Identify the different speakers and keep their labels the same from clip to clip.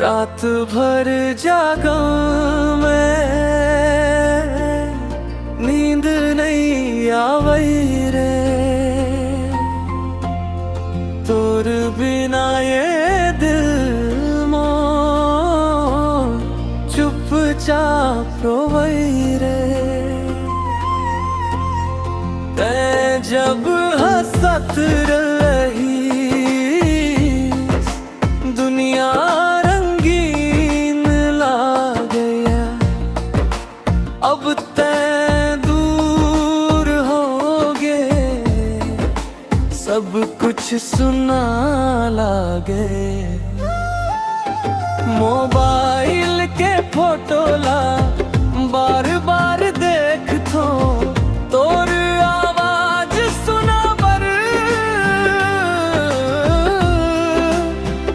Speaker 1: रात भर जागा मैं, नींद नहीं आवई रे। तोर बिना ये दिल मोर चुपचाप रोवई रे। ते जब हंसत रही दुनिया अब तै दूर हो गए, सब कुछ सुना लागे। मोबाइल के फोटो ला बार बार देख थो, तोर आवाज सुना पर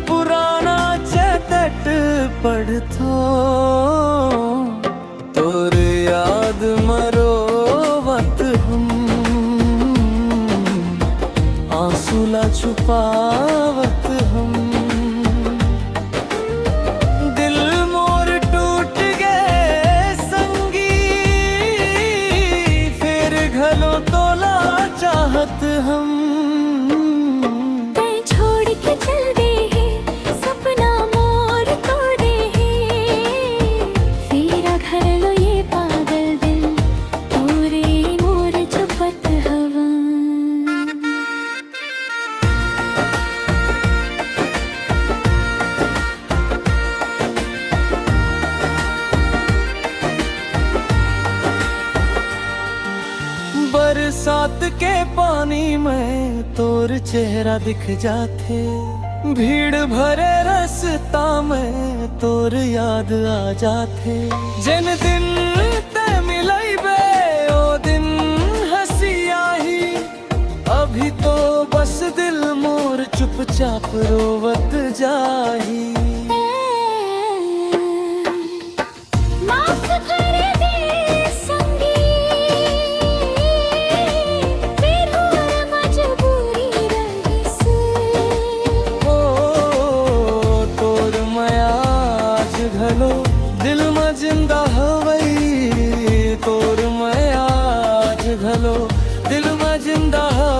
Speaker 1: पुराना चैट पढ़ थो। तोर याद मरोवत हम, आंसू ला छुपावत हम। दिल मोर टूट गए संगी, फिर घलो तोला चाहत हम।
Speaker 2: छोड़ के चल दे है सपना मोर तोड़े है, फिर घर लो ये पागल दिल पूरे मोर चुपत हवा।
Speaker 1: बरसात के पानी में तोर चेहरा दिख जाते, भीड़ भरे रास्ता में तोर याद आ जाते। जिन दिन ते मिलैबे ओ दिन हंसी आही, अभी तो बस दिल मोर चुपचाप रोवत जाही।
Speaker 2: माफ कर दे संगी, फिर हुआ मजबूरी रही से।
Speaker 1: ओ तोर मयाज घलो दिल में जिंदा हवई, तोर मयाज घलो दिल में जिंदा हवई।